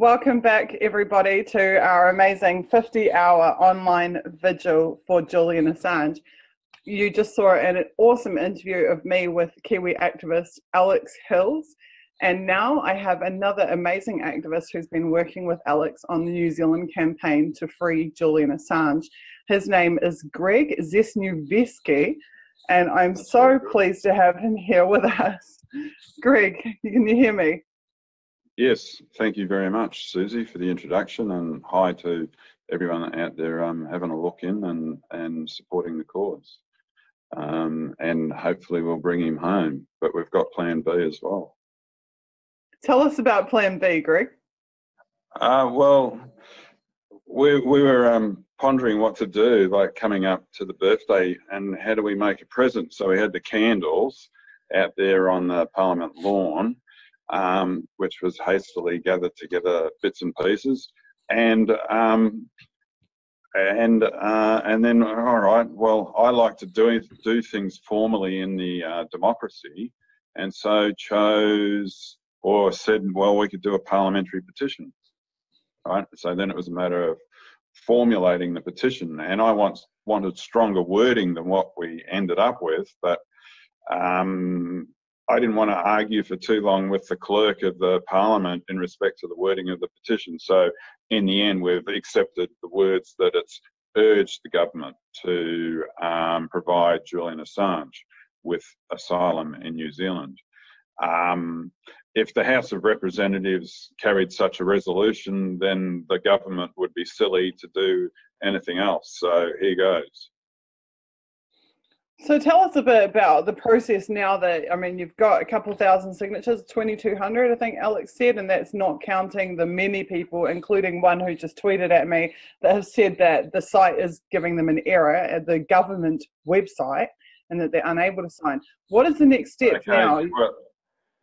Welcome back, everybody, to our amazing 50-hour online vigil for Julian Assange. You just saw an awesome interview of me with Kiwi activist Alex Hills, and now I have another amazing activist who's been working with Alex on the New Zealand campaign to free Julian Assange. His name is Greg Rzesniowiecki, and I'm so pleased to have him here with us. Greg, can you hear me? Yes, thank you very much, Susie, for the introduction, and hi to everyone out there having a look in and supporting the cause. And hopefully we'll bring him home, but we've got Plan B as well. Tell us about Plan B, Greg. Well, we were pondering what to do, like coming up to the birthday, and how do we make a present? So we had the candles out there on the Parliament lawn, which was hastily gathered together bits and pieces, and then all right, well, I like to do things formally in the democracy, and so chose or said, well, we could do a parliamentary petition, right? So then it was a matter of formulating the petition, and I wanted stronger wording than what we ended up with, but I didn't want to argue for too long with the clerk of the parliament in respect to the wording of the petition. So in the end, we've accepted the words that it's urged the government to provide Julian Assange with asylum in New Zealand. If the House of Representatives carried such a resolution, then the government would be silly to do anything else. So here goes. So tell us a bit about the process now that, I mean, you've got a couple thousand signatures, 2,200, I think Alex said, and that's not counting the many people, including one who just tweeted at me, that have said that the site is giving them an error at the government website and that they're unable to sign. What is the next step now?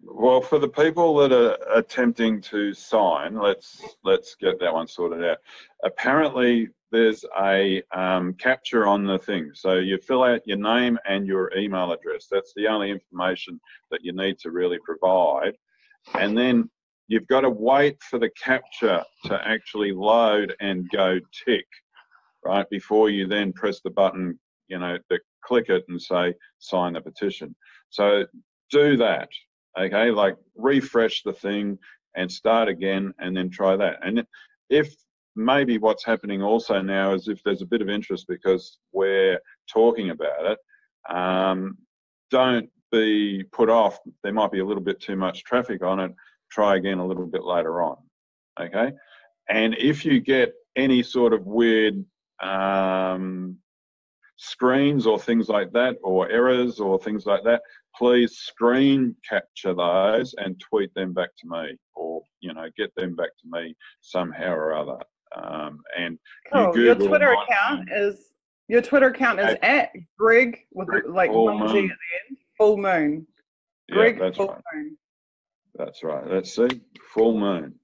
Well, for the people that are attempting to sign, let's get that one sorted out. Apparently, there's a capture on the thing. So you fill out your name and your email address. That's the only information that you need to really provide. And then you've got to wait for the capture to actually load and go tick, right, before you then press the button, to click it and say, sign the petition. So do that. Okay, like refresh the thing and start again and then try that. And if maybe what's happening also now is if there's a bit of interest because we're talking about it, don't be put off. There might be a little bit too much traffic on it. Try again a little bit later on. Okay, and if you get any sort of weird screens or things like that, or errors or things like that, please screen capture those and tweet them back to me, or get them back to me somehow or other. And your Twitter account is at Greg with like one G at the end. Full Moon. Greg, yeah, that's Full right. Moon. That's right. Let's see, Full Moon.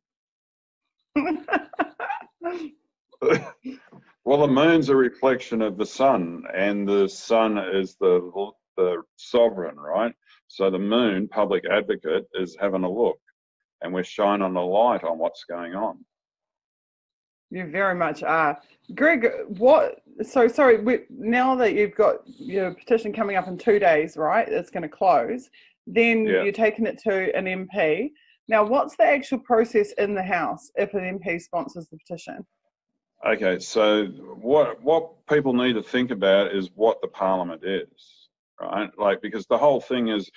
Well, the moon's a reflection of the sun, and the sun is the sovereign, right? So the moon, public advocate, is having a look, and we're shining a light on what's going on. You very much are. Greg, now that you've got your petition coming up in 2 days, right? It's going to close. Then you're taking it to an MP. Now, what's the actual process in the House if an MP sponsors the petition? Okay, so what people need to think about is what the Parliament is, right? Like, because the whole thing is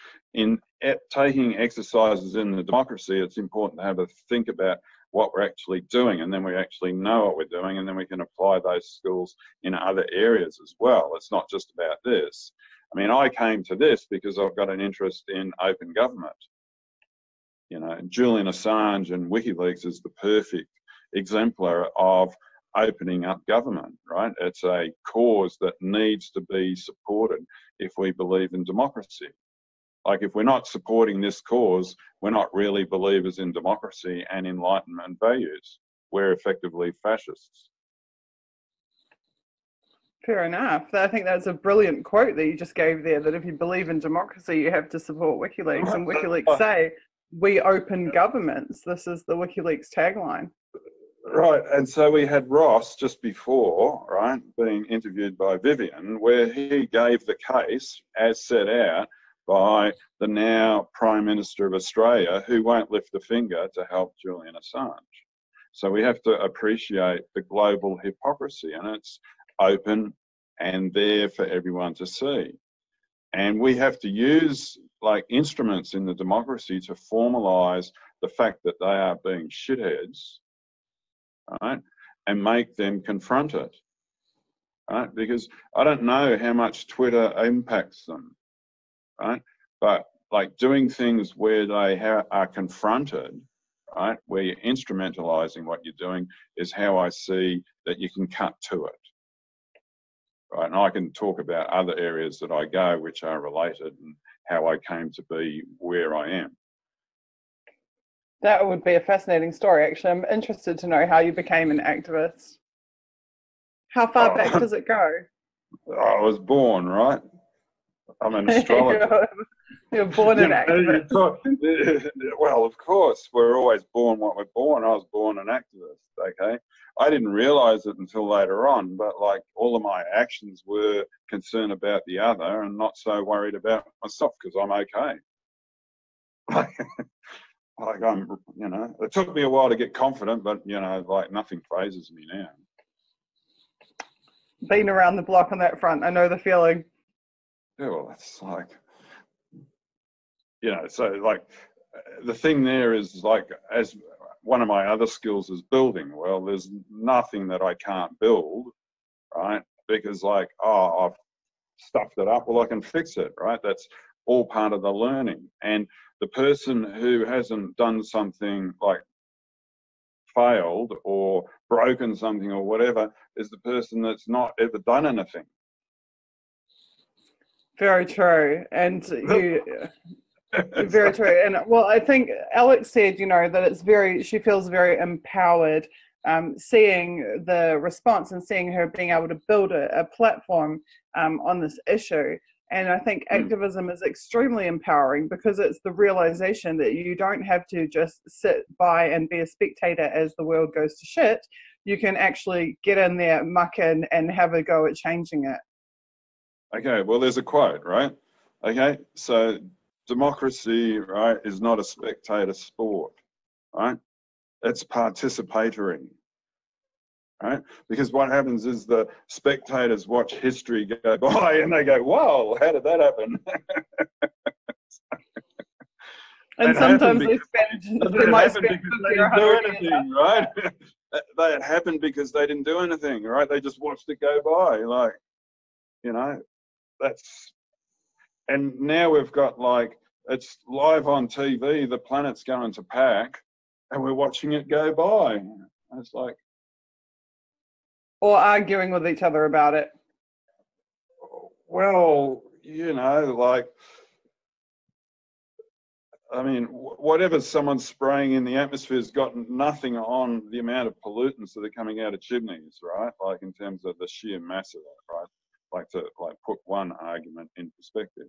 taking exercises in the democracy, it's important to have a think about what we're actually doing, and then we actually know what we're doing, and then we can apply those skills in other areas as well. It's not just about this. I mean, I came to this because I've got an interest in open government. Julian Assange and WikiLeaks is the perfect exemplar of opening up government, right? It's a cause that needs to be supported if we believe in democracy. Like, if we're not supporting this cause, we're not really believers in democracy and Enlightenment values. We're effectively fascists. Fair enough. I think that's a brilliant quote that you just gave there, that if you believe in democracy, you have to support WikiLeaks. And WikiLeaks say we open governments. This is the WikiLeaks tagline. Right, and so we had Ross just before, right, being interviewed by Vivian, where he gave the case as set out by the now Prime Minister of Australia, who won't lift a finger to help Julian Assange. So we have to appreciate the global hypocrisy, and it's open and there for everyone to see. And we have to use like instruments in the democracy to formalise the fact that they are being shitheads, right, and make them confront it, right? Because I don't know how much Twitter impacts them, right? But like doing things where they are confronted, right, where you're instrumentalising what you're doing is how I see that you can cut to it, right? And I can talk about other areas that I go which are related and how I came to be where I am. That would be a fascinating story, actually. I'm interested to know how you became an activist. How far back does it go? I was born, right? I'm an astrologer. You're born an activist. Well, of course, we're always born what we're born. I was born an activist, okay? I didn't realise it until later on, but like all of my actions were concerned about the other and not so worried about myself because I'm okay. Like I'm, you know, it took me a while to get confident, but you know, like nothing phases me now. Been around the block on that front, I know the feeling. Yeah, well, it's like, you know, so like the thing there is like, as one of my other skills is building. Well, there's nothing that I can't build, right? Because like, oh, I've stuffed it up. Well, I can fix it, right? That's all part of the learning. And the person who hasn't done something like failed or broken something or whatever is the person that's not ever done anything. Very true. And very true. And well, I think Alex said, you know, that she feels very empowered, seeing the response and seeing her being able to build a platform on this issue. And I think activism is extremely empowering because it's the realization that you don't have to just sit by and be a spectator as the world goes to shit. You can actually get in there, muck in, and have a go at changing it. Okay, well, there's a quote, right? Okay, so democracy, right, is not a spectator sport, right? It's participatory. Right? Because what happens is the spectators watch history go by and they go, whoa, how did that happen? And sometimes they might spend because they didn't do anything, right? That happened because they didn't do anything, right? They just watched it go by, like, you know, and now we've got like, it's live on TV, the planet's going to pack and we're watching it go by. And it's like, or arguing with each other about it. Well, you know, like, I mean, whatever someone's spraying in the atmosphere has got nothing on the amount of pollutants that are coming out of chimneys, right? Like in terms of the sheer mass of it, right? Like to put one argument in perspective.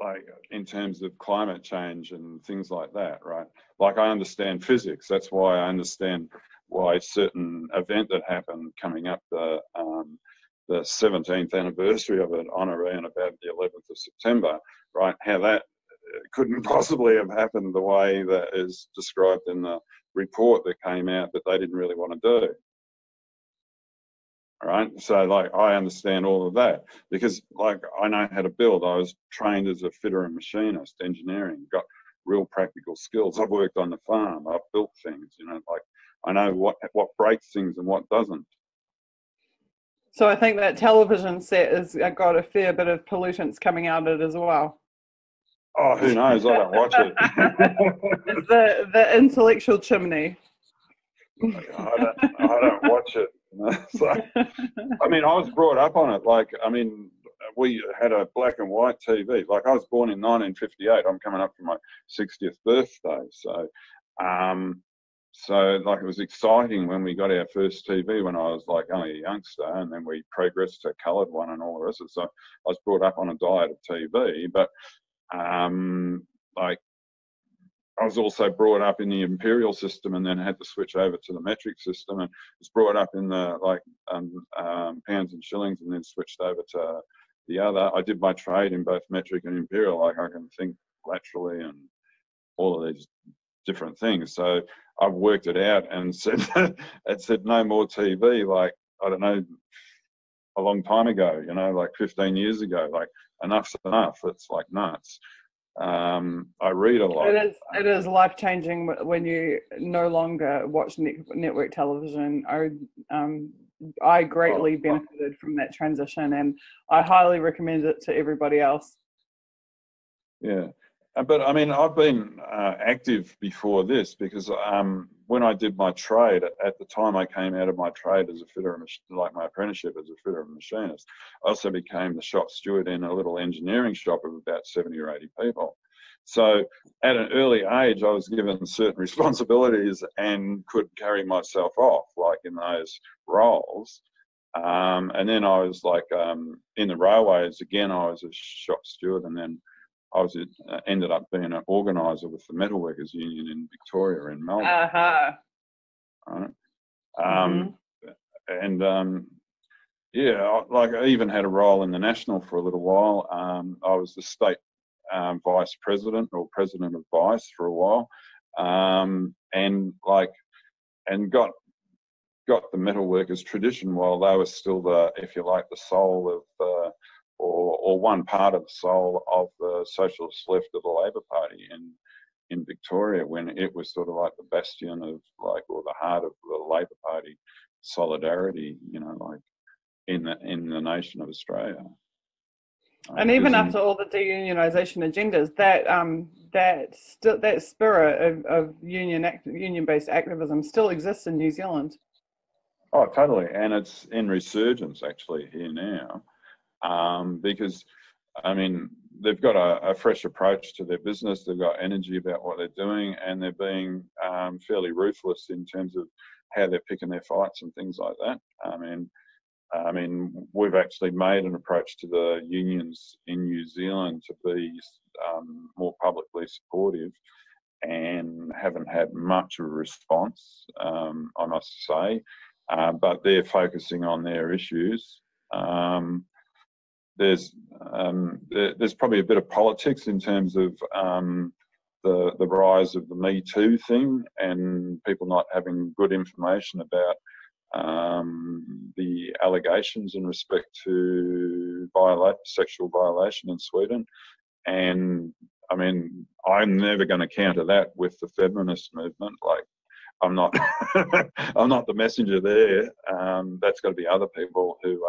Like in terms of climate change and things like that, right? Like I understand physics. That's why I understand why a certain event that happened coming up the 17th anniversary of it on around about the 11th of September, right? How that couldn't possibly have happened the way that is described in the report that came out that they didn't really want to do. All right, so like I understand all of that because like I know how to build. I was trained as a fitter and machinist, engineering, got real practical skills. I've worked on the farm, I've built things, you know, like I know what breaks things and what doesn't. So I think that television set has got a fair bit of pollutants coming out of it as well. Oh, who knows? I don't watch it. It's the intellectual chimney. I don't watch it. You know? So, I mean, I was brought up on it. Like, I mean, we had a black and white TV. Like, I was born in 1958. I'm coming up for my 60th birthday. So like, it was exciting when we got our first TV when I was like only a youngster, and then we progressed to coloured one and all the rest of it. So I was brought up on a diet of TV, but like, I was also brought up in the imperial system and then had to switch over to the metric system, and was brought up in the pounds and shillings and then switched over to the other. I did my trade in both metric and imperial. Like, I can think laterally and all of these different things. So I've worked it out and said, it said no more TV, like, I don't know, a long time ago, you know, like 15 years ago, like enough's enough. It's like nuts. I read a lot. It is life-changing when you no longer watch network television. I greatly benefited from that transition, and I highly recommend it to everybody else. Yeah, but I mean, I've been active before this because when I did my trade, at the time I came out of my trade as a fitter, like my apprenticeship as a fitter and machinist, I also became the shop steward in a little engineering shop of about 70 or 80 people. So at an early age, I was given certain responsibilities and could carry myself off, like in those roles. And then I was like in the railways, again, I was a shop steward, and then I was ended up being an organiser with the Metalworkers Union in Victoria, in Melbourne. Right? And yeah, like I even had a role in the National for a little while. I was the state vice president or president of vice for a while, and got the metalworkers tradition while they were still the, if you like, the soul of the, or one part of the soul of the socialist left of the Labor Party in Victoria, when it was sort of like the bastion of, like, or the heart of the Labor Party solidarity, you know, like in the nation of Australia. And even after all the deunionisation agendas, that spirit of union-based activism still exists in New Zealand. Oh, totally, and it's in resurgence actually here now, because I mean they've got a fresh approach to their business. They've got energy about what they're doing, and they're being fairly ruthless in terms of how they're picking their fights and things like that. I mean, we've actually made an approach to the unions in New Zealand to be more publicly supportive, and haven't had much of a response, I must say. But they're focusing on their issues. There's probably a bit of politics in terms of the rise of the Me Too thing, and people not having good information about the allegations in respect to sexual violation in Sweden. And I mean, I'm never going to counter that with the feminist movement. Like, I'm not I'm not the messenger there. That's got to be other people who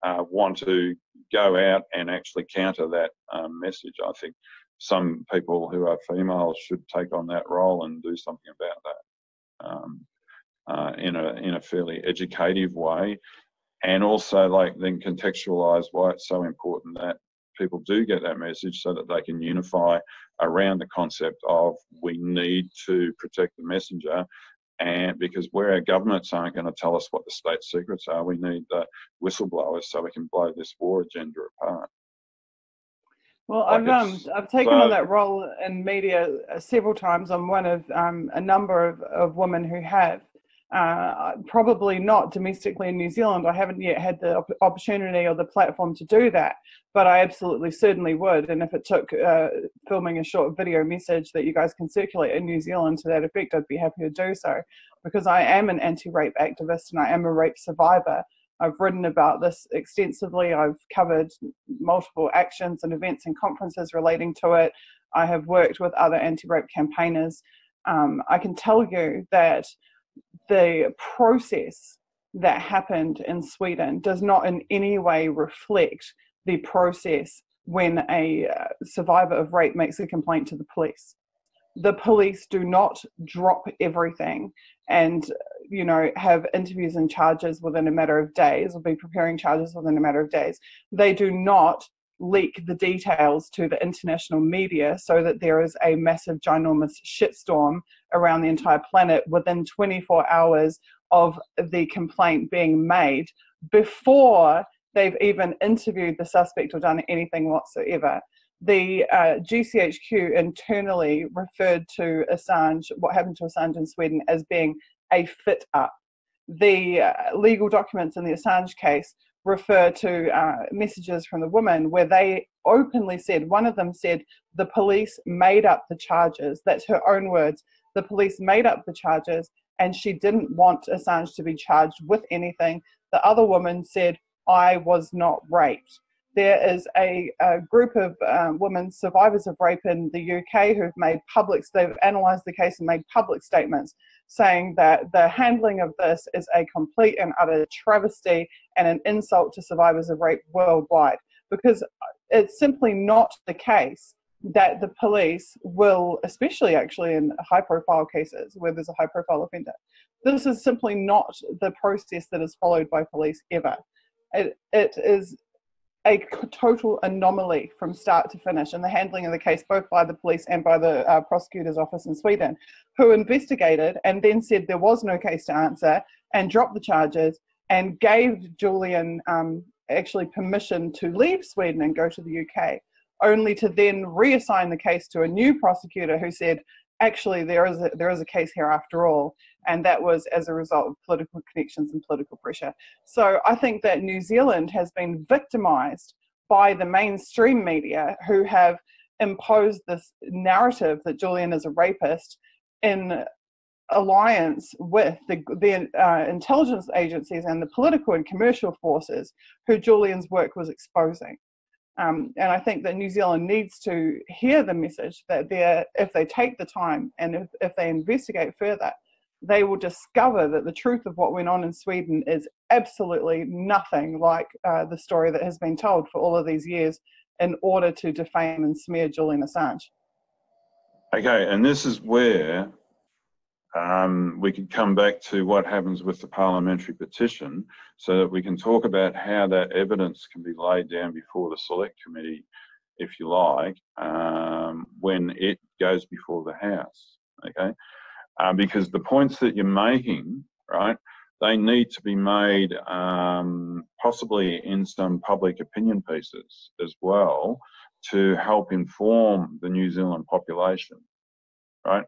want to go out and actually counter that message. I think some people who are females should take on that role and do something about that in a fairly educative way, and also like then contextualise why it's so important that people do get that message, so that they can unify around the concept of we need to protect the messenger. And because where our governments aren't going to tell us what the state secrets are, we need the whistleblowers so we can blow this war agenda apart. Well, I've taken on that role in media several times. I'm one of a number of women who have. Probably not domestically in New Zealand. I haven't yet had the opportunity or the platform to do that, but I absolutely certainly would. And if it took filming a short video message that you guys can circulate in New Zealand to that effect, I'd be happy to do so, because I am an anti-rape activist and I am a rape survivor. I've written about this extensively. I've covered multiple actions and events and conferences relating to it. I have worked with other anti-rape campaigners. I can tell you that the process that happened in Sweden does not in any way reflect the process when a survivor of rape makes a complaint to the police. The police do not drop everything and, you know, have interviews and charges within a matter of days, or be preparing charges within a matter of days. They do not leak the details to the international media so that there is a massive, ginormous shitstorm around the entire planet within 24 hours of the complaint being made, before they've even interviewed the suspect or done anything whatsoever. the GCHQ internally referred to Assange, what happened to Assange in Sweden, as being a fit up. The legal documents in the Assange case refer to messages from the woman where they openly said, one of them said, the police made up the charges. That's her own words. The police made up the charges and she didn't want Assange to be charged with anything. The other woman said, I was not raped. There is a group of women, survivors of rape in the UK, who've made they've analysed the case and made public statements saying that the handling of this is a complete and utter travesty and an insult to survivors of rape worldwide, because it's simply not the case that the police will, especially actually in high-profile cases where there's a high-profile offender, this is simply not the process that is followed by police ever. It is a total anomaly from start to finish in the handling of the case, both by the police and by the prosecutor's office in Sweden, who investigated and then said there was no case to answer and dropped the charges and gave Julian actually permission to leave Sweden and go to the UK, only to then reassign the case to a new prosecutor who said, actually, there is a case here after all, and that was as a result of political connections and political pressure. So I think that New Zealand has been victimised by the mainstream media, who have imposed this narrative that Julian is a rapist in alliance with the intelligence agencies and the political and commercial forces who Julian's work was exposing. And I think that New Zealand needs to hear the message that if they take the time and if they investigate further, they will discover that the truth of what went on in Sweden is absolutely nothing like the story that has been told for all of these years in order to defame and smear Julian Assange. Okay, and this is where we could come back to what happens with the parliamentary petition, so that we can talk about how that evidence can be laid down before the select committee, if you like, when it goes before the House, okay? Because the points that you're making, right, they need to be made possibly in some public opinion pieces as well to help inform the New Zealand population, right?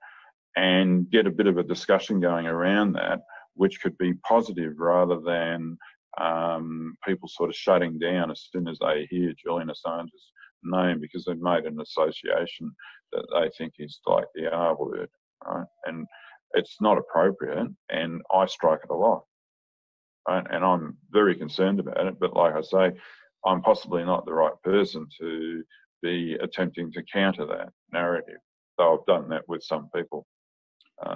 And get a bit of a discussion going around that, which could be positive rather than people sort of shutting down as soon as they hear Julian Assange's name because they've made an association that they think is like the R word, right? And it's not appropriate, and I strike it a lot, right? And I'm very concerned about it, but like I say, I'm possibly not the right person to be attempting to counter that narrative, though I've done that with some people.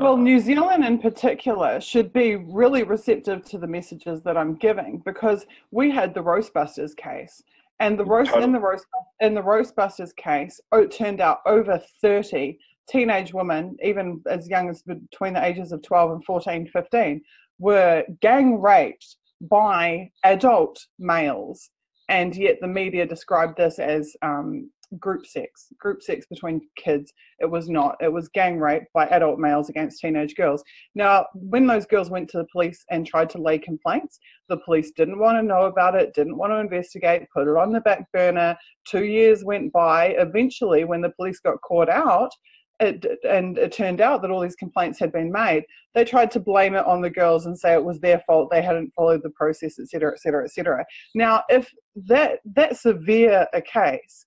Well, New Zealand in particular should be really receptive to the messages that I'm giving, because we had the Roastbusters case, and in the Roastbusters case, it turned out over 30 teenage women, even as young as between the ages of 12 and 14, 15, were gang raped by adult males, and yet the media described this as group sex between kids. It was not. It was gang rape by adult males against teenage girls. Now, when those girls went to the police and tried to lay complaints, the police didn't want to know about it, didn't want to investigate, put it on the back burner. 2 years went by. Eventually, when the police got caught out, and it turned out that all these complaints had been made, they tried to blame it on the girls and say it was their fault, they hadn't followed the process, etc., etc., etc. Now, if that severe a case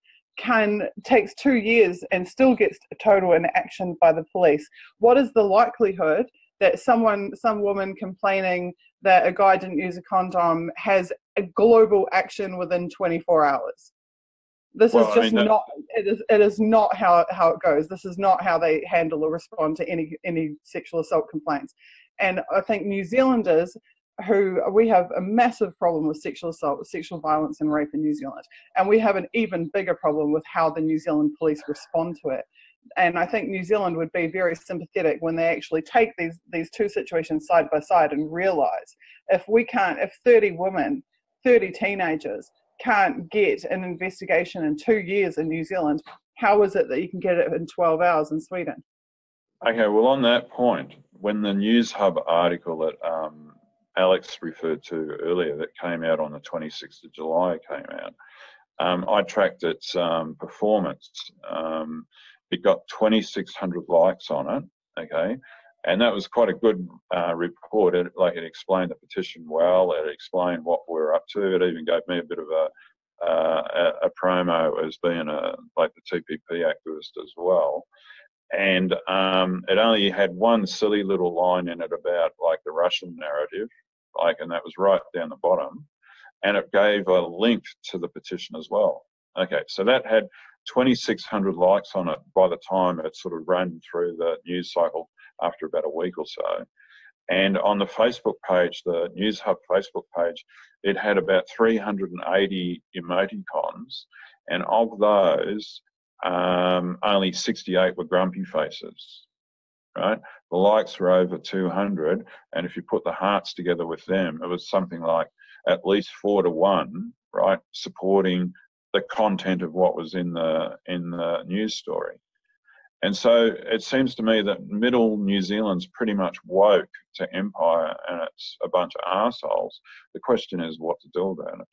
takes 2 years and still gets total inaction by the police, what is the likelihood that some woman complaining that a guy didn't use a condom has a global action within 24 hours? This is just not. It is not how it goes. This is not how they handle or respond to any sexual assault complaints. And I think New Zealanders, we have a massive problem with sexual assault, sexual violence and rape in New Zealand. And we have an even bigger problem with how the New Zealand police respond to it. And I think New Zealand would be very sympathetic when they actually take these two situations side by side and realise if 30 women, 30 teenagers can't get an investigation in 2 years in New Zealand, how is it that you can get it in 12 hours in Sweden? Okay, well, on that point, when the News Hub article that Alex referred to earlier that came out on the 26th of July came out, I tracked its performance. It got 2,600 likes on it, okay? And that was quite a good report. It explained the petition well. It explained what we're up to. It even gave me a bit of a promo as being the TPP activist as well. And it only had one silly little line in it about the Russian narrative, and that was right down the bottom. And it gave a link to the petition as well. Okay, so that had 2,600 likes on it by the time it sort of ran through the news cycle after about a week or so. And on the Facebook page, the News Hub Facebook page, it had about 380 emoticons, and of those, only 68 were grumpy faces, right? The likes were over 200, and if you put the hearts together with them, it was something like at least 4 to 1, right, supporting the content of what was in the news story. And so it seems to me that middle New Zealand's pretty much woke to empire, and it's a bunch of arseholes. The question is what to do about it.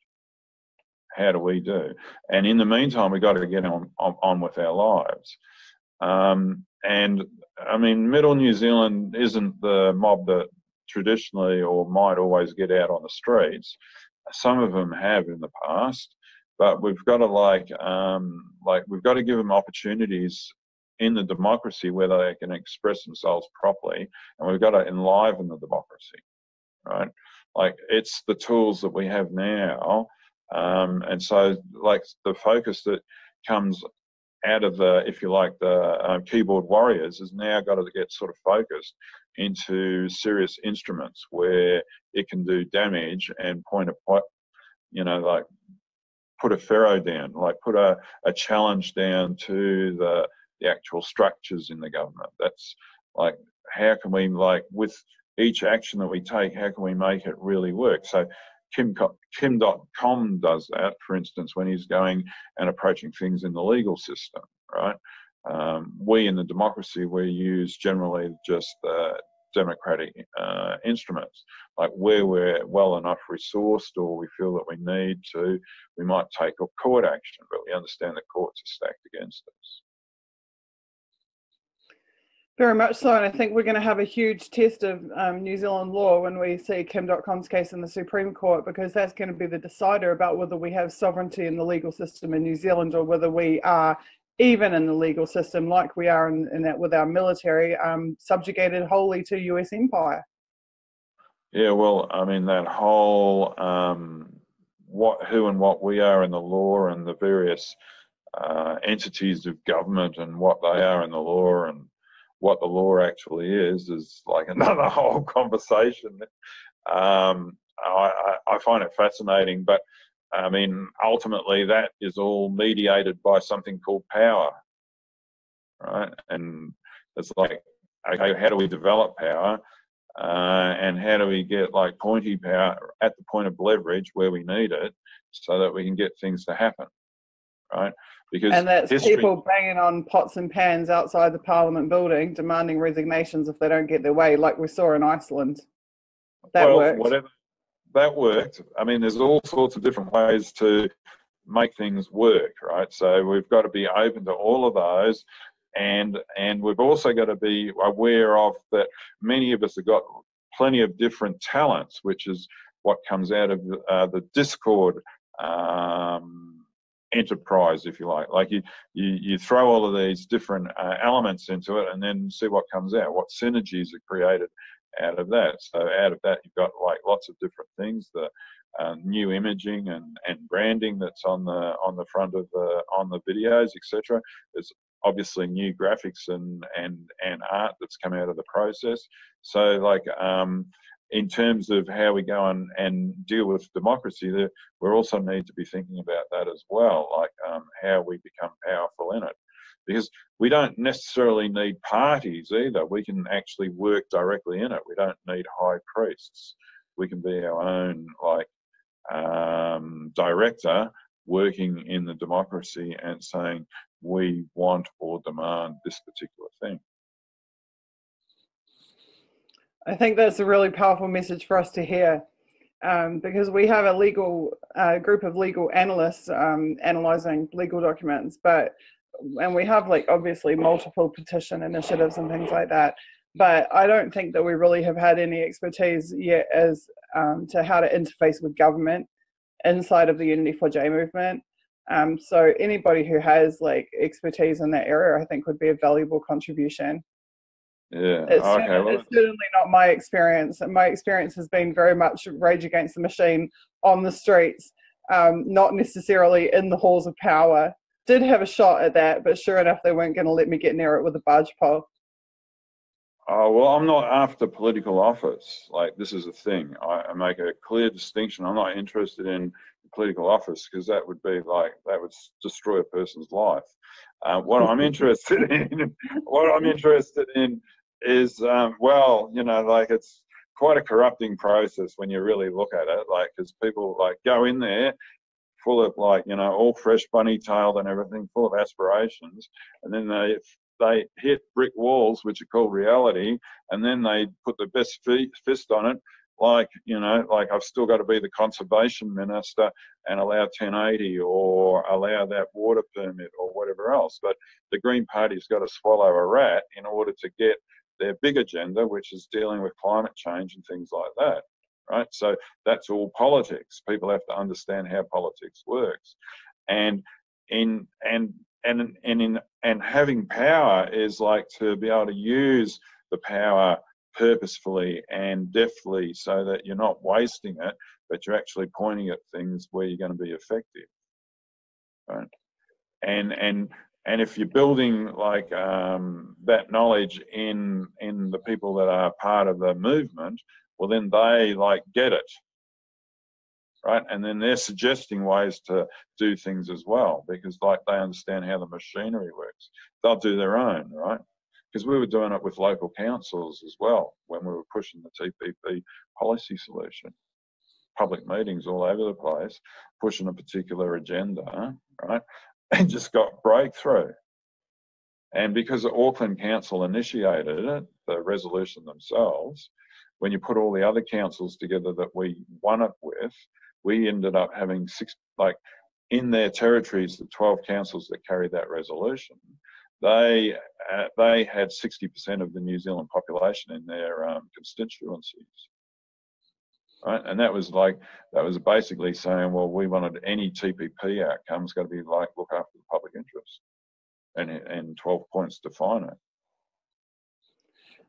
How do we do? And in the meantime, we've got to get on with our lives. And I mean, middle New Zealand isn't the mob that traditionally or might always get out on the streets. Some of them have in the past, but we've got to we've got to give them opportunities in the democracy where they can express themselves properly, and we've got to enliven the democracy, right? It's the tools that we have now, and so the focus that comes out of the, if you like, the keyboard warriors is now got to get sort of focused into serious instruments where it can do damage and put a ferro down, put a challenge down to the actual structures in the government. That's how can we, with each action that we take, how can we make it really work? So Kim.com does that, for instance, when he's going and approaching things in the legal system, right? We in the democracy, we use generally just democratic instruments. Where we're well enough resourced or we feel that we need to, we might take a court action, but we understand the courts are stacked against us. Very much so, and I think we're going to have a huge test of New Zealand law when we see Kim.com's case in the Supreme Court, because that's going to be the decider about whether we have sovereignty in the legal system in New Zealand, or whether we are, even in the legal system like we are in that with our military, subjugated wholly to US empire. Yeah, well, I mean, that whole who and what we are in the law, and the various entities of government and what they are in the law and what the law actually is another whole conversation. I find it fascinating, but I mean, ultimately that is all mediated by something called power, right? And it's okay, how do we develop power? And how do we get pointy power at the point of leverage where we need it so that we can get things to happen, right? And that's people banging on pots and pans outside the Parliament building, demanding resignations if they don't get their way, like we saw in Iceland. That worked. That worked. I mean, there's all sorts of different ways to make things work, right? So we've got to be open to all of those. And we've also got to be aware of that many of us have got plenty of different talents, which is what comes out of the Discord enterprise, if you like. You throw all of these different elements into it and then see what comes out, what synergies are created out of that. So out of that, you've got lots of different things, the new imaging and branding that's on the front of on the videos, etc. There's obviously new graphics and art that's come out of the process. So in terms of how we go and deal with democracy, we also need to be thinking about that as well, how we become powerful in it. Because we don't necessarily need parties either. We can actually work directly in it. We don't need high priests. We can be our own director working in the democracy and saying we want or demand this particular thing. I think that's a really powerful message for us to hear. because we have a legal group of legal analysts analysing legal documents, and we have like obviously multiple petition initiatives and things like that. But I don't think that we really have had any expertise yet as to how to interface with government inside of the Unity4J movement. So anybody who has like expertise in that area, I think would be a valuable contribution. Yeah, It's certainly not my experience. And my experience has been very much Rage Against the Machine on the streets, not necessarily in the halls of power. Did have a shot at that, but sure enough, they weren't going to let me get near it with a barge pole. Oh, well, I'm not after political office. Like, this is a thing. I make a clear distinction. I'm not interested in political office because that would destroy a person's life. What I'm interested in is, well, you know, like, it's quite a corrupting process when you really look at it, like, because people like go in there full of, like, you know, all fresh bunny tailed and everything, full of aspirations, and then they hit brick walls, which are called reality, and then they put the best fist on it, like, you know, like, I've still got to be the conservation minister and allow 1080 or allow that water permit or whatever else. But the Green Party's got to swallow a rat in order to get their big agenda, which is dealing with climate change and things like that, right? So that's all politics. People have to understand how politics works. And having power is like to be able to use the power purposefully and deftly so that you're not wasting it, but you're actually pointing at things where you're going to be effective, right? And if you're building like that knowledge in the people that are part of the movement, well, then they like get it, right? And then they're suggesting ways to do things as well, because like they understand how the machinery works. They'll do their own, right? Because we were doing it with local councils as well when we were pushing the TPP policy solution. Public meetings all over the place, pushing a particular agenda, right? And just got breakthrough. And because the Auckland Council initiated it, the resolution themselves, when you put all the other councils together that we won it with, we ended up having in their territories, the 12 councils that carried that resolution, they had 60% of the New Zealand population in their constituencies, right? And that was basically saying, well, we wanted any TPP outcome's got to be like look after the public interest, and 12 points define it.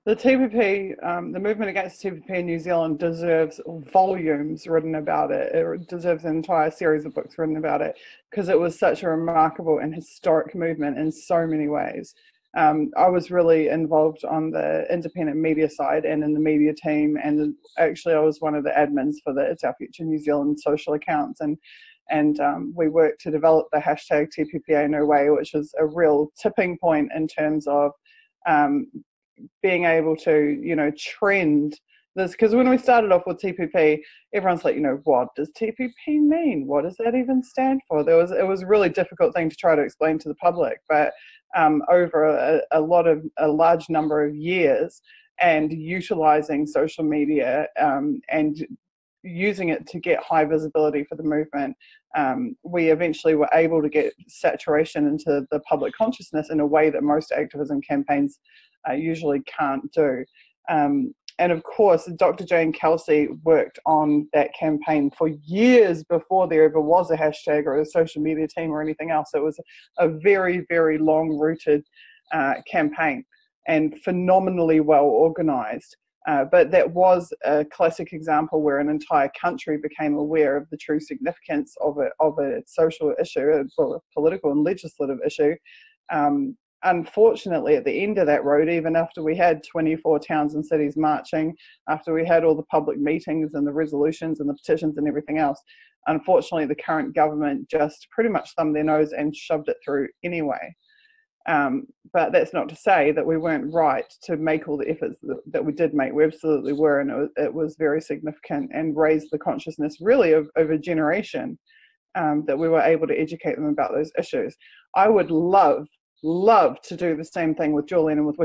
The TPP, the movement against TPP in New Zealand deserves volumes written about it. It deserves an entire series of books written about it because it was such a remarkable and historic movement in so many ways. I was really involved on the independent media side and in the media team, and actually I was one of the admins for the It's Our Future New Zealand social accounts, and we worked to develop the hashtag TPPA No Way, which is a real tipping point in terms of being able to, you know, trend this, because when we started off with TPP, everyone's like, you know, what does TPP mean? What does that even stand for? It was a really difficult thing to try to explain to the public, but over a large number of years and utilizing social media and using it to get high visibility for the movement, we eventually were able to get saturation into the public consciousness in a way that most activism campaigns usually can't do. And of course, Dr. Jane Kelsey worked on that campaign for years before there ever was a hashtag or a social media team or anything else. It was a very, very long-rooted campaign and phenomenally well organized. But that was a classic example where an entire country became aware of the true significance of a social issue, a political and legislative issue. Unfortunately, at the end of that road, even after we had 24 towns and cities marching, after we had all the public meetings and the resolutions and the petitions and everything else, unfortunately, the current government just pretty much thumbed their nose and shoved it through anyway. But that's not to say that we weren't right to make all the efforts that we did make. We absolutely were, and it was very significant and raised the consciousness really of a generation that we were able to educate them about those issues. I would love to do the same thing with Julian and with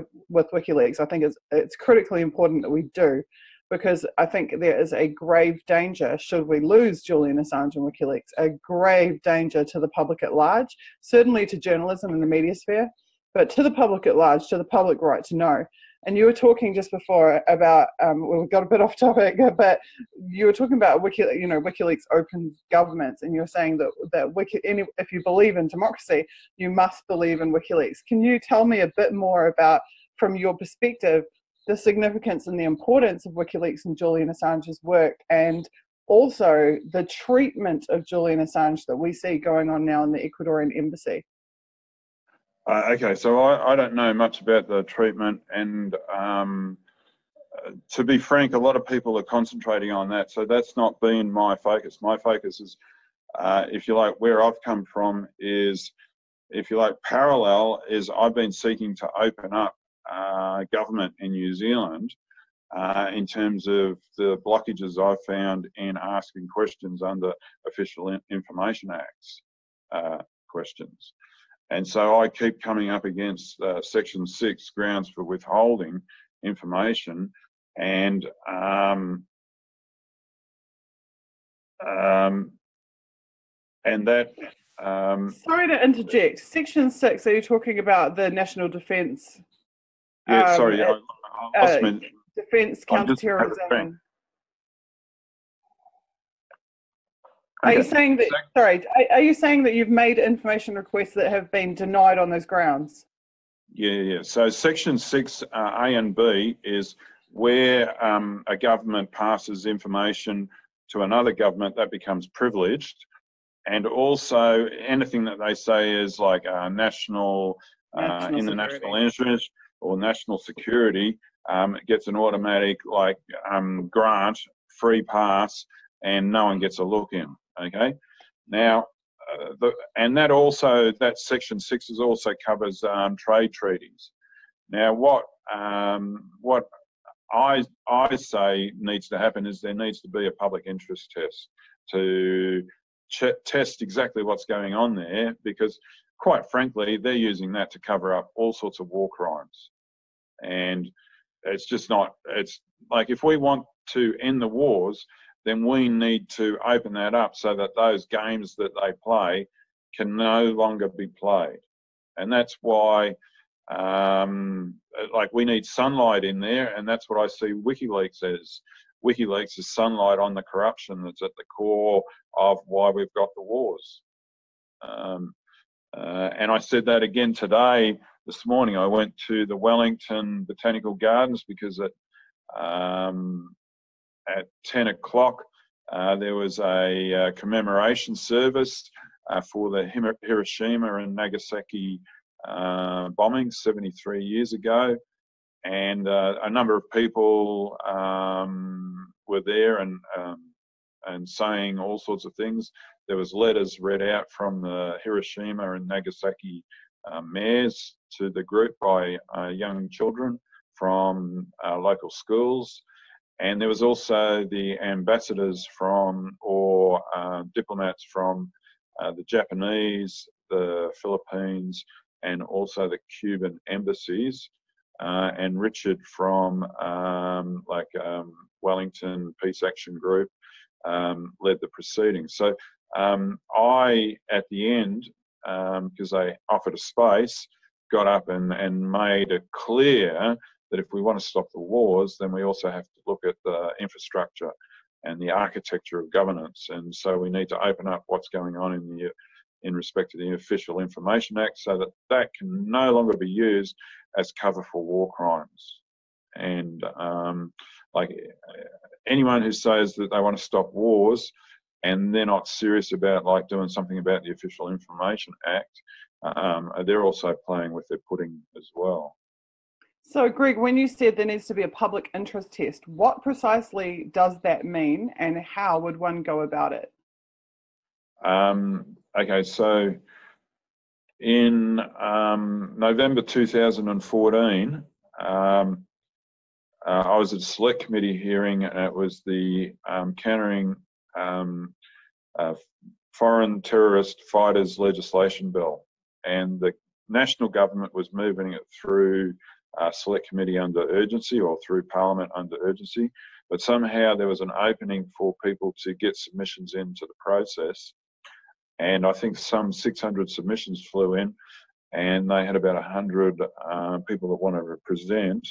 WikiLeaks. I think it's critically important that we do, because I think there is a grave danger, should we lose Julian Assange and WikiLeaks, a grave danger to the public at large, certainly to journalism and the media sphere, but to the public at large, to the public right to know. And you were talking just before about, well, we got a bit off topic, but you were talking about WikiLeaks open governments, and you're saying that if you believe in democracy, you must believe in WikiLeaks. Can you tell me a bit more about, from your perspective, the significance and the importance of WikiLeaks and Julian Assange's work, and also the treatment of Julian Assange that we see going on now in the Ecuadorian Embassy? Okay, so I don't know much about the treatment, and to be frank, a lot of people are concentrating on that, so that's not been my focus. My focus is, if you like, where I've come from is, if you like, parallel is I've been seeking to open up government in New Zealand in terms of the blockages I've found in asking questions under Official Information Act's questions. And so I keep coming up against Section 6 grounds for withholding information, and that. Sorry to interject. Section 6. Are you talking about the national defence? Yeah, sorry. I must mean, defence, counterterrorism. Okay. Are you saying that? Sorry, are you saying that you've made information requests that have been denied on those grounds? Yeah. So Section 6 A and B is where a government passes information to another government that becomes privileged, and also anything that they say is like national in the national interest or national security, it gets an automatic grant, free pass, and no one gets a look in. Okay, now that Section 6 also covers trade treaties. Now, what I say needs to happen is there needs to be a public interest test to test exactly what's going on there, because quite frankly, they're using that to cover up all sorts of war crimes. And it's just not, it's like, if we want to end the wars, then we need to open that up so that those games that they play can no longer be played. And that's why, we need sunlight in there, and that's what I see WikiLeaks as. WikiLeaks is sunlight on the corruption that's at the core of why we've got the wars. And I said that again today, this morning. I went to the Wellington Botanical Gardens because at 10 o'clock there was a commemoration service for the Hiroshima and Nagasaki bombings 73 years ago. And a number of people were there and saying all sorts of things. There was letters read out from the Hiroshima and Nagasaki mayors to the group by young children from local schools. And there was also the ambassadors or diplomats from the Japanese, the Philippines, and also the Cuban embassies. And Richard from Wellington Peace Action Group led the proceedings. So I, at the end, because they offered a space, got up and made it clear that if we want to stop the wars, then we also have to look at the infrastructure and the architecture of governance. And so we need to open up what's going on in respect to the Official Information Act, so that that can no longer be used as cover for war crimes. And anyone who says that they want to stop wars and they're not serious about doing something about the Official Information Act, they're also playing with their pudding as well. So, Greg, when you said there needs to be a public interest test, what precisely does that mean, and how would one go about it? Okay, so in November 2014, I was at a select committee hearing, and it was the Countering Foreign Terrorist Fighters legislation bill, and the national government was moving it through select committee under urgency or through Parliament under urgency, but somehow there was an opening for people to get submissions into the process. And I think some 600 submissions flew in, and they had about 100 people that wanted to present.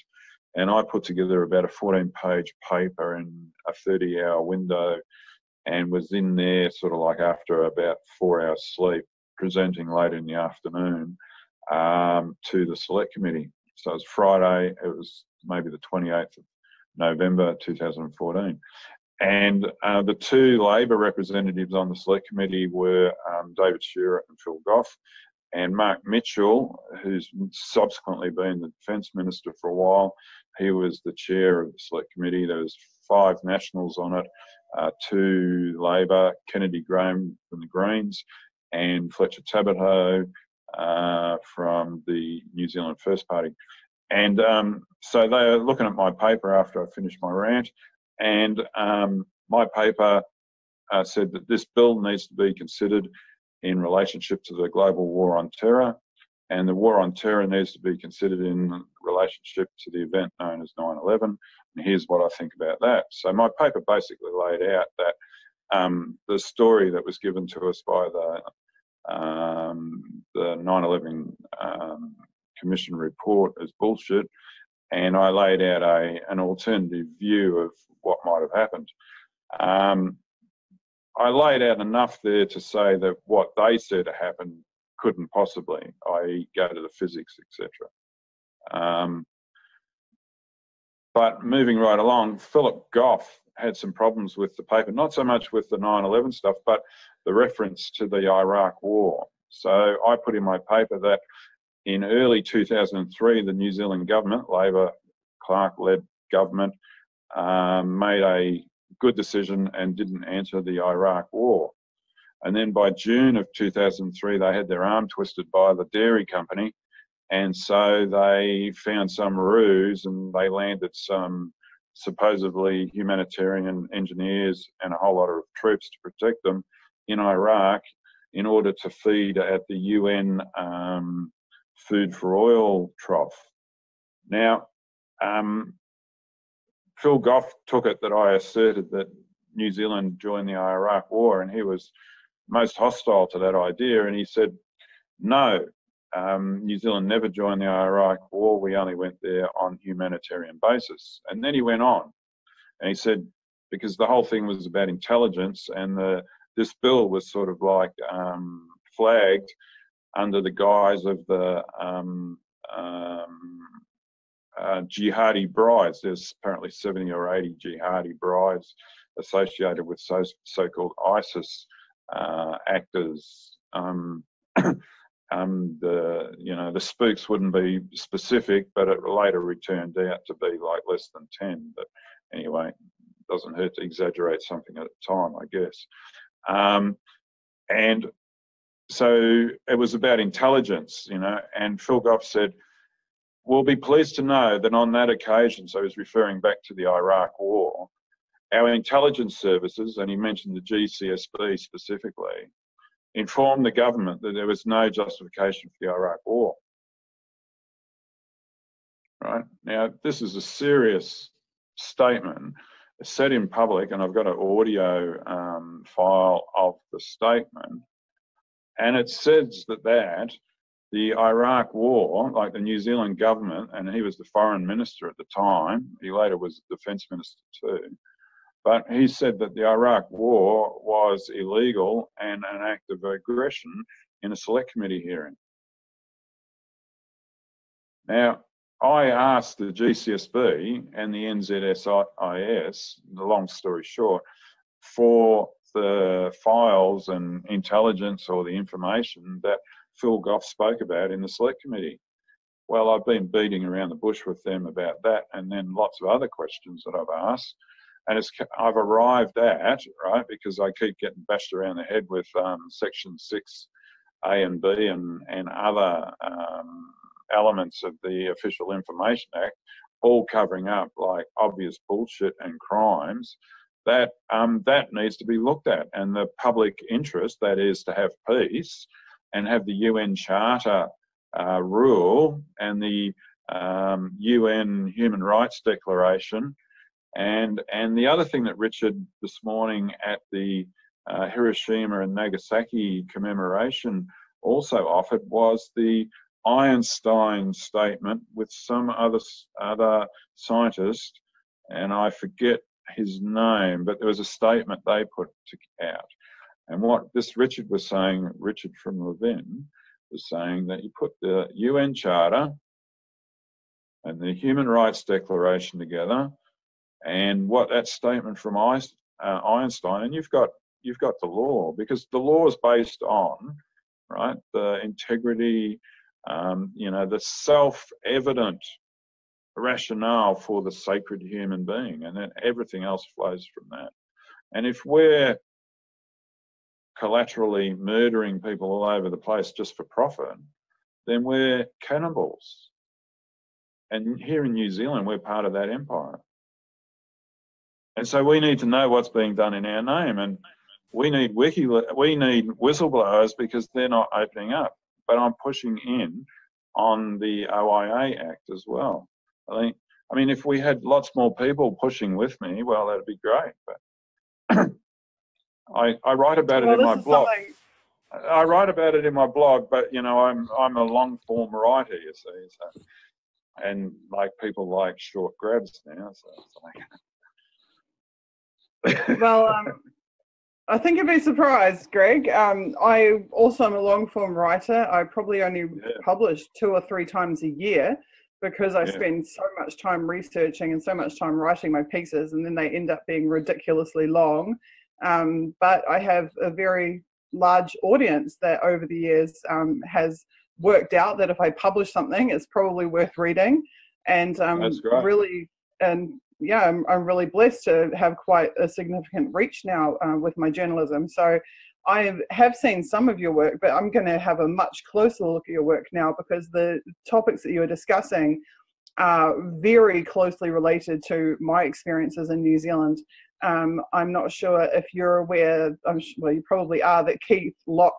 And I put together about a 14-page paper in a 30-hour window, and was in there sort of like after about 4 hours sleep, presenting late in the afternoon to the select committee. So it was Friday, it was maybe the 28th of November 2014. And the two Labor representatives on the select committee were David Shearer and Phil Goff, and Mark Mitchell, who's subsequently been the Defence Minister for a while. He was the chair of the select committee. There was 5 Nationals on it, 2 Labor, Kennedy Graham from the Greens, and Fletcher Tabato from the New Zealand First Party. And so they are looking at my paper after I finished my rant, and my paper said that this bill needs to be considered in relationship to the global war on terror, and the war on terror needs to be considered in relationship to the event known as 9/11. And here's what I think about that. So my paper basically laid out that the story that was given to us by the 9/11 Commission report is bullshit, and I laid out an alternative view of what might have happened. I laid out enough there to say that what they said happened couldn't possibly, i.e. go to the physics, etc. But moving right along, Philip Goff had some problems with the paper, not so much with the 9/11 stuff, but the reference to the Iraq War. So I put in my paper that in early 2003, the New Zealand government, Labor Clark-led government, made a good decision and didn't enter the Iraq War. And then by June of 2003, they had their arm twisted by the dairy company, and so they found some ruse and they landed some supposedly humanitarian engineers and a whole lot of troops to protect them in Iraq in order to feed at the UN Food for Oil trough. Now, Phil Goff took it that I asserted that New Zealand joined the Iraq War, and he was most hostile to that idea, and he said, no, New Zealand never joined the Iraq War, we only went there on humanitarian basis. And then he went on, and he said, because the whole thing was about intelligence, and this bill was sort of like flagged under the guise of the jihadi brides. There's apparently 70 or 80 jihadi brides associated with so-called ISIS actors. The spooks wouldn't be specific, but it later returned out to be like less than 10. But anyway, it doesn't hurt to exaggerate something at a time, I guess. And so it was about intelligence, and Phil Goff said, we'll be pleased to know that on that occasion, so he's referring back to the Iraq War, our intelligence services, and he mentioned the GCSB specifically, informed the government that there was no justification for the Iraq War. Right? Now, this is a serious statement. It's said in public, and I've got an audio file of the statement, and it says that the Iraq War, like the New Zealand government, and he was the foreign minister at the time, he later was the defence minister too, but he said that the Iraq War was illegal and an act of aggression in a select committee hearing. Now, I asked the GCSB and the NZSIS, the long story short, for the files and intelligence or the information that Phil Goff spoke about in the select committee. Well, I've been beating around the bush with them about that, and then lots of other questions that I've asked. And I've arrived at, right, because I keep getting bashed around the head with Section 6A and B and other elements of the Official Information Act, all covering up like obvious bullshit and crimes, that needs to be looked at. And the public interest, that is to have peace and have the UN Charter rule and the UN Human Rights Declaration, and the other thing that Richard this morning at the Hiroshima and Nagasaki commemoration also offered was the Einstein statement with some other scientist, and I forget his name, but there was a statement they put out. And what this Richard was saying, Richard from Levin, was saying that you put the UN Charter and the Human Rights Declaration together, and what that statement from Einstein, and you've got the law, because the law is based on, right, the integrity, the self-evident rationale for the sacred human being, and then everything else flows from that. And if we're collaterally murdering people all over the place just for profit, then we're cannibals. And here in New Zealand, we're part of that empire. And so we need to know what's being done in our name, and we need whistleblowers because they're not opening up. But I'm pushing in on the OIA Act as well. I mean, if we had lots more people pushing with me, well, that'd be great. But I write about it in my blog. I write about it in my blog, but I'm a long form writer, you see. So, and like people like short grabs now. So it's like. Well, I think you'd be surprised, Greg. I also am a long form writer. I probably only publish 2 or 3 times a year because I spend so much time researching and so much time writing my pieces, and then they end up being ridiculously long. But I have a very large audience that over the years has worked out that if I publish something, it's probably worth reading. And That's great. I'm really blessed to have quite a significant reach now with my journalism. So I have seen some of your work, but I'm going to have a much closer look at your work now, because the topics that you are discussing are very closely related to my experiences in New Zealand. I'm not sure if you're aware, well, you probably are, that Keith Locke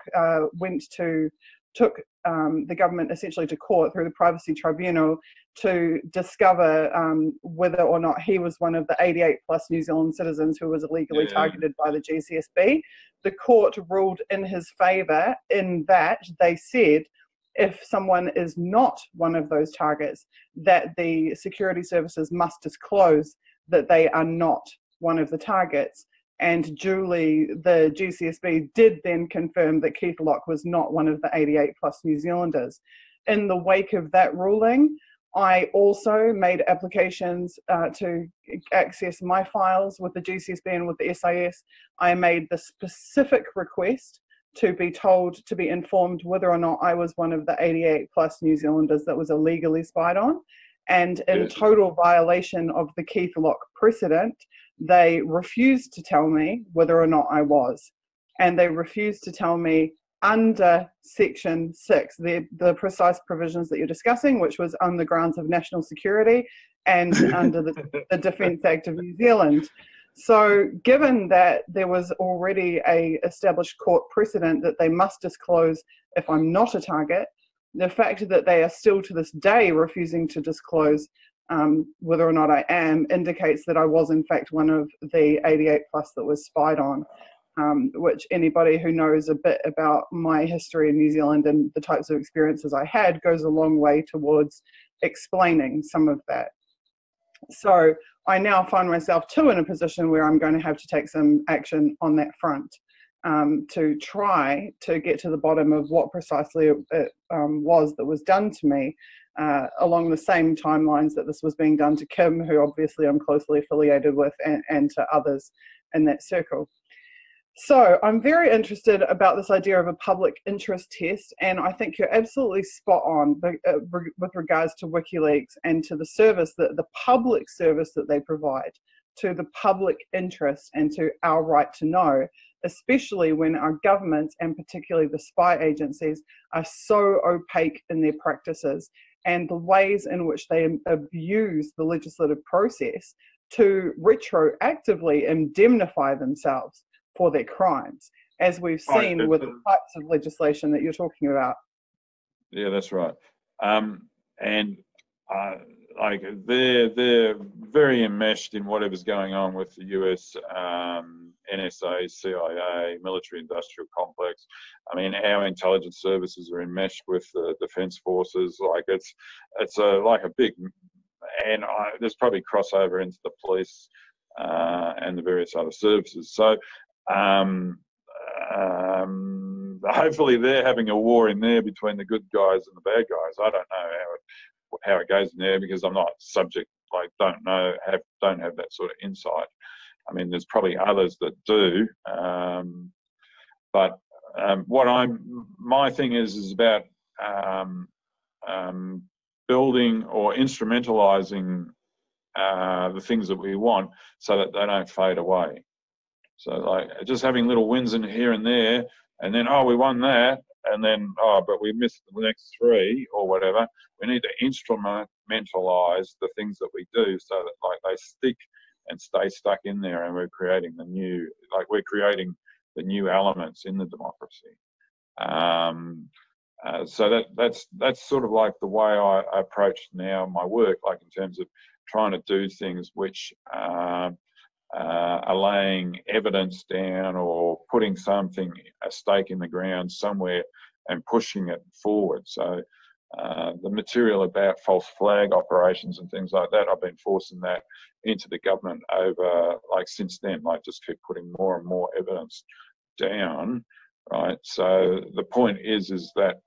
took the government essentially to court through the Privacy Tribunal to discover whether or not he was one of the 88 plus New Zealand citizens who was illegally targeted by the GCSB. The court ruled in his favour in that they said if someone is not one of those targets, that the security services must disclose that they are not one of the targets. And duly, the GCSB did then confirm that Keith Locke was not one of the 88 plus New Zealanders. In the wake of that ruling, I also made applications to access my files with the GCSB and with the SIS. I made the specific request to be told, to be informed whether or not I was one of the 88 plus New Zealanders that was illegally spied on. And in total violation of the Keith Locke precedent, they refused to tell me whether or not I was. And they refused to tell me under Section 6, the precise provisions that you're discussing, which was on the grounds of national security and under the Defence Act of New Zealand. So given that there was already a established court precedent that they must disclose if I'm not a target, the fact that they are still to this day refusing to disclose whether or not I am indicates that I was in fact one of the 88 plus that was spied on, which anybody who knows a bit about my history in New Zealand and the types of experiences I had goes a long way towards explaining some of that. So I now find myself too in a position where I'm going to have to take some action on that front to try to get to the bottom of what precisely it was that was done to me, along the same timelines that this was being done to Kim, who obviously I'm closely affiliated with, and to others in that circle. So I'm very interested about this idea of a public interest test, and I think you're absolutely spot on with regards to WikiLeaks and to the service, the public service that they provide to the public interest and to our right to know, especially when our governments and particularly the spy agencies are so opaque in their practices and the ways in which they abuse the legislative process to retroactively indemnify themselves for their crimes, as we've seen with the types of legislation that you're talking about. Yeah, that's right. And like they're very enmeshed in whatever's going on with the US NSA, CIA, military-industrial complex. I mean, our intelligence services are enmeshed with the defence forces. Like it's like a big, and there's probably crossover into the police and the various other services. So hopefully they're having a war in there between the good guys and the bad guys. I don't know how it goes in there because I'm not subject, like don't have that sort of insight. I mean, there's probably others that do, but my thing is about building or instrumentalizing the things that we want so that they don't fade away. So like just having little wins in here and there, and then, oh, we won that, and then, oh, but we missed the next three or whatever. We need to instrumentalize the things that we do so that like they stick and stay stuck in there, and we're creating the new elements in the democracy. So that's sort of like the way I approach now my work, like in terms of trying to do things which are laying evidence down or putting a stake in the ground somewhere and pushing it forward. So the material about false flag operations and things like that, I've been forcing that into the government over, like since then, like just keep putting more and more evidence down, right? So the point is that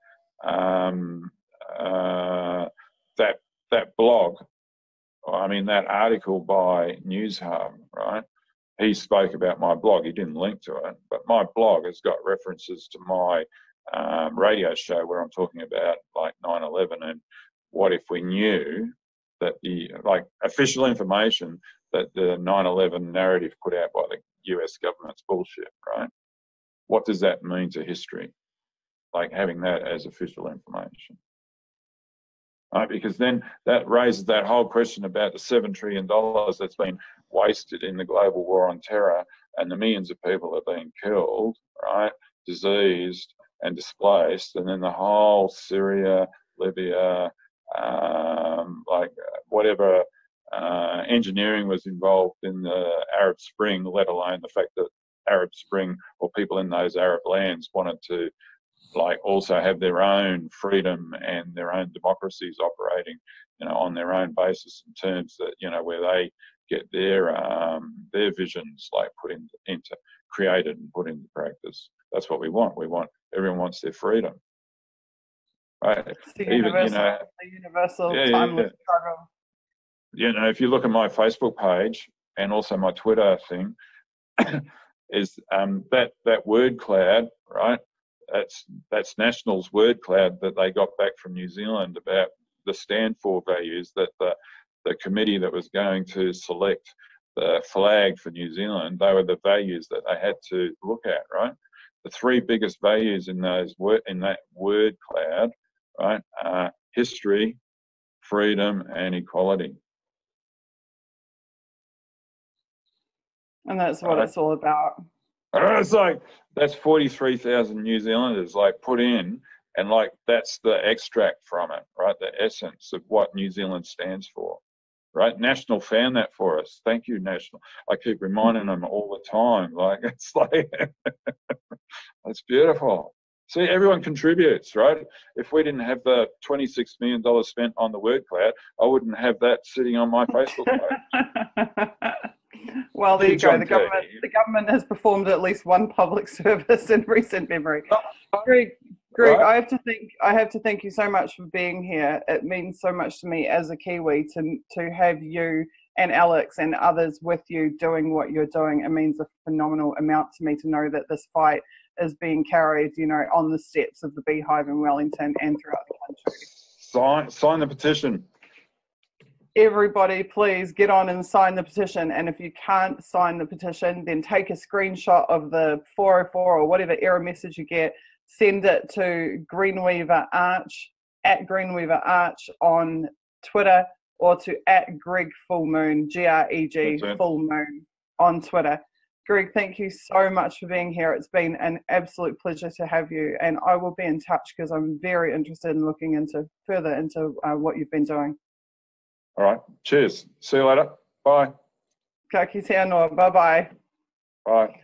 that blog, I mean, that article by News Hub, right? He spoke about my blog. He didn't link to it, but my blog has got references to my radio show where I'm talking about like 9/11 and what if we knew that the official information that the 9/11 narrative put out by the US government's bullshit, right? What does that mean to history? Like having that as official information. Right, because then that raises that whole question about the $7 trillion that's been wasted in the global war on terror, and the millions of people that are being killed, right, diseased and displaced, and then the whole Syria, Libya, whatever engineering was involved in the Arab Spring, let alone the fact that Arab Spring or people in those Arab lands wanted to also have their own freedom and their own democracies operating, on their own basis in terms that, where they get their visions created and put into practice. That's what we want. Everyone wants their freedom. Right? It's the universal timeless struggle. If you look at my Facebook page and also my Twitter thing, is that word cloud, right? That's National's word cloud that they got back from New Zealand about the stand for values that the committee that was going to select the flag for New Zealand, they were the values that they had to look at, right? The three biggest values in that word cloud, right, are history, freedom, and equality. And that's what it's all about. It's like, that's 43,000 New Zealanders put in, and that's the extract from it, right? The essence of what New Zealand stands for, right? National found that for us. Thank you, National. I keep reminding them all the time. It's beautiful. See, everyone contributes, right? If we didn't have the $26 million spent on the word cloud, I wouldn't have that sitting on my Facebook page. Well, there you go. The government has performed at least one public service in recent memory. Greg, right? I have to thank you so much for being here. It means so much to me as a Kiwi to have you and Alex and others with you doing what you're doing. It means a phenomenal amount to me to know that this fight is being carried, on the steps of the Beehive in Wellington and throughout the country. Sign the petition. Everybody, please get on and sign the petition. And if you can't sign the petition, then take a screenshot of the 404 or whatever error message you get, send it to Greenweaver Arch, at Greenweaver Arch on Twitter, or to at Greg Full Moon, Greg Full Moon on Twitter. Greg, thank you so much for being here. It's been an absolute pleasure to have you, and I will be in touch because I'm very interested in looking further into what you've been doing. All right. Cheers. See you later. Bye. Ka kite anō. Bye-bye. Bye.